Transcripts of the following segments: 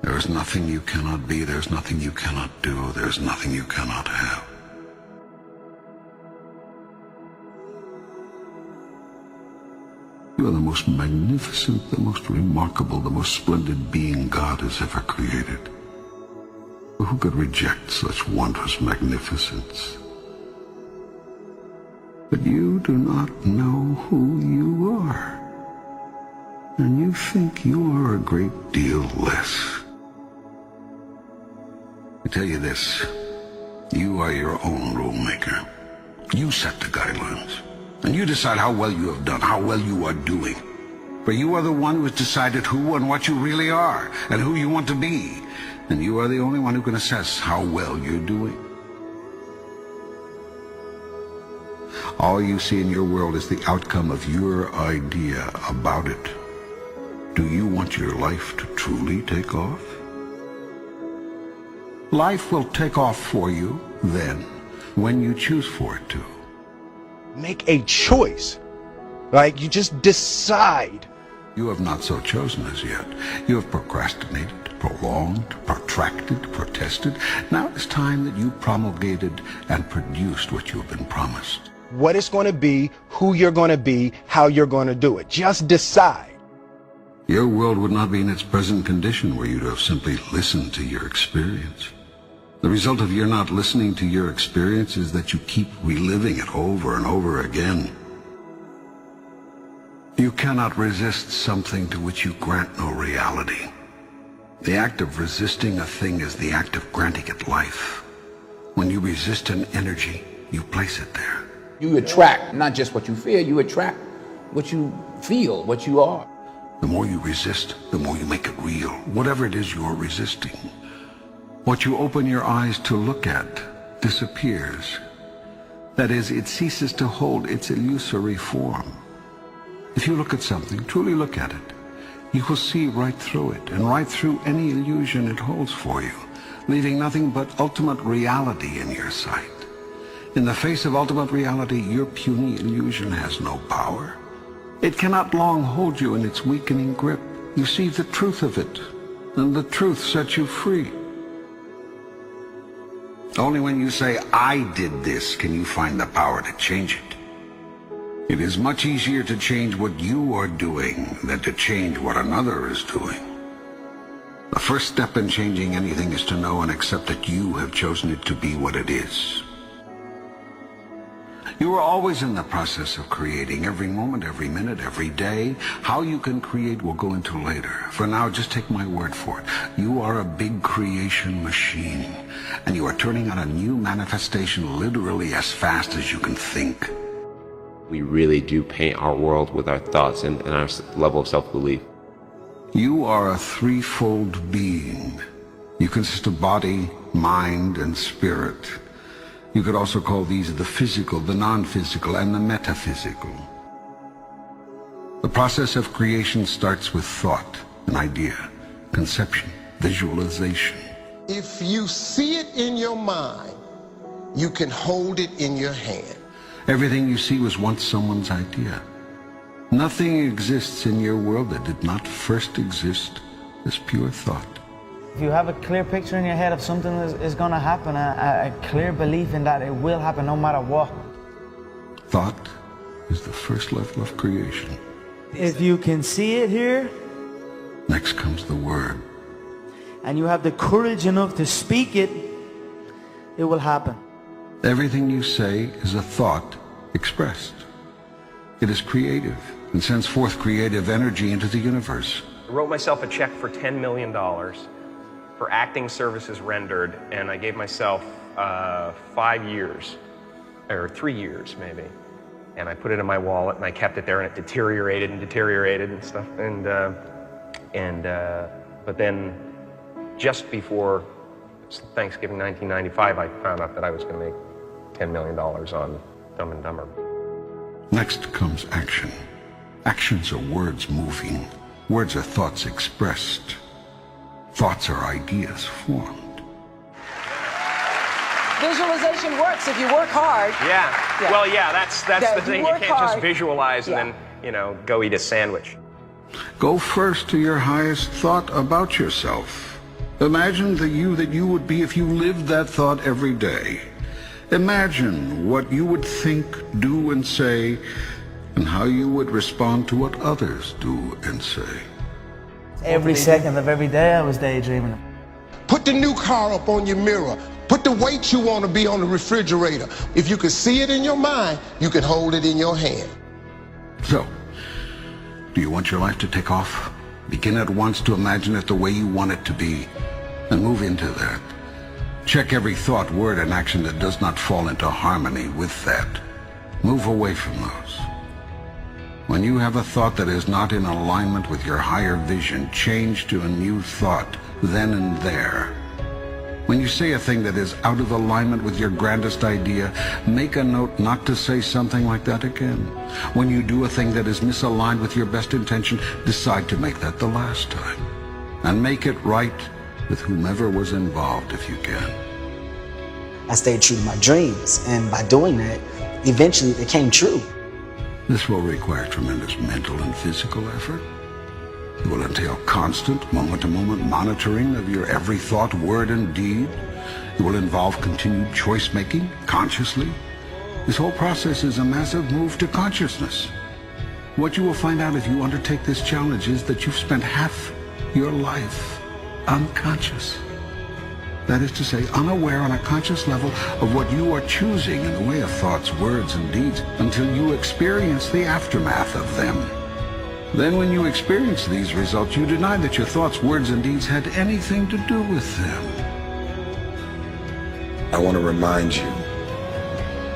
There is nothing you cannot be, there's nothing you cannot do, there's nothing you cannot have. You are the most magnificent, the most remarkable, the most splendid being God has ever created. Who could reject such wondrous magnificence? But you do not know who you are, and you think you are a great deal less. I tell you this, you are your own rule maker. You set the guidelines, and you decide how well you have done, how well you are doing. For you are the one who has decided who and what you really are, and who you want to be. And you are the only one who can assess how well you're doing. All you see in your world is the outcome of your idea about it. Do you want your life to truly take off? Life will take off for you then, when you choose for it to. Make a choice. Like, you just decide. You have not so chosen as yet. You have procrastinated, prolonged, protracted, protested. Now it's time that you promulgated and produced what you have been promised. What it's going to be, who you're going to be, how you're going to do it. Just decide. Your world would not be in its present condition were you to have simply listened to your experience. The result of your not listening to your experience is that you keep reliving it over and over again. You cannot resist something to which you grant no reality. The act of resisting a thing is the act of granting it life. When you resist an energy, you place it there. You attract not just what you feel, you attract what you feel, what you are. The more you resist, the more you make it real, whatever it is you're resisting. What you open your eyes to look at disappears. That is, it ceases to hold its illusory form. If you look at something, truly look at it, you will see right through it and right through any illusion it holds for you, leaving nothing but ultimate reality in your sight. In the face of ultimate reality, your puny illusion has no power. It cannot long hold you in its weakening grip. You see the truth of it, and the truth sets you free. Only when you say, I did this, can you find the power to change it. It is much easier to change what you are doing than to change what another is doing. The first step in changing anything is to know and accept that you have chosen it to be what it is. You are always in the process of creating, every moment, every minute, every day. How you can create we'll go into later. For now, just take my word for it. You are a big creation machine, and you are turning out a new manifestation literally as fast as you can think. We really do paint our world with our thoughts and our level of self-belief. You are a threefold being. You consist of body, mind, and spirit. You could also call these the physical, the non-physical, and the metaphysical. The process of creation starts with thought, an idea, conception, visualization. If you see it in your mind, you can hold it in your hand. Everything you see was once someone's idea. Nothing exists in your world that did not first exist as pure thought. If you have a clear picture in your head of something that is going to happen, a clear belief in that it will happen no matter what. Thought is the first level of creation. If you can see it here, next comes the word. And you have the courage enough to speak it, it will happen. Everything you say is a thought expressed. It is creative and sends forth creative energy into the universe. I wrote myself a check for $10 million for acting services rendered, and I gave myself 5 years, or 3 years maybe. And I put it in my wallet, and I kept it there, and it deteriorated and stuff. But then, just before Thanksgiving 1995, I found out that I was going to make $10 million on Dumb and Dumber. Next comes action. Actions are words moving. Words are thoughts expressed. Thoughts are ideas formed. Visualization works if you work hard. Yeah. Well, yeah, that's the thing. You can't just visualize and then, go eat a sandwich. Go first to your highest thought about yourself. Imagine the you that you would be if you lived that thought every day. Imagine what you would think, do, and say, and how you would respond to what others do and say. Every second of every day I was daydreaming. Put the new car up on your mirror. Put the weight you want to be on the refrigerator. If you can see it in your mind, you can hold it in your hand. So, do you want your life to take off? Begin at once to imagine it the way you want it to be, and move into that. Check every thought, word, and action that does not fall into harmony with that. Move away from those. When you have a thought that is not in alignment with your higher vision, change to a new thought, then and there. When you say a thing that is out of alignment with your grandest idea, make a note not to say something like that again. When you do a thing that is misaligned with your best intention, decide to make that the last time. And make it right with whomever was involved if you can. I stayed true to my dreams, and by doing that, eventually it came true. This will require tremendous mental and physical effort. It will entail constant, moment-to-moment monitoring of your every thought, word, and deed. It will involve continued choice-making, consciously. This whole process is a massive move to consciousness. What you will find out if you undertake this challenge is that you've spent half your life unconscious. That is to say, unaware on a conscious level of what you are choosing in the way of thoughts, words, and deeds until you experience the aftermath of them. Then when you experience these results, you deny that your thoughts, words, and deeds had anything to do with them. I want to remind you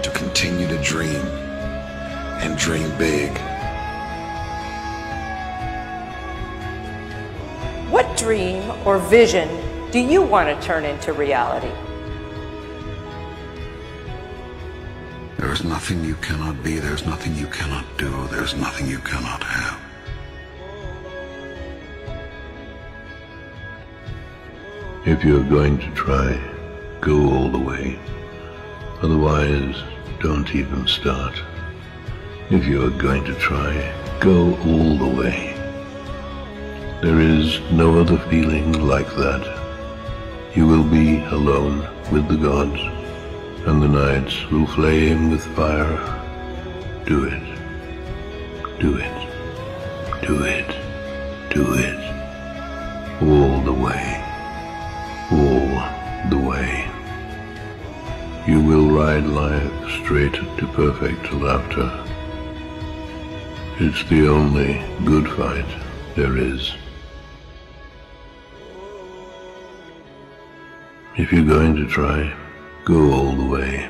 to continue to dream and dream big. What dream or vision do you want to turn into reality? There is nothing you cannot be, there's nothing you cannot do, there's nothing you cannot have. If you're going to try, go all the way. Otherwise, don't even start. If you're going to try, go all the way. There is no other feeling like that. You will be alone with the gods, and the nights will flame with fire. Do it. Do it. Do it. Do it. All the way. All the way. You will ride life straight to perfect laughter. It's the only good fight there is. If you're going to try, go all the way.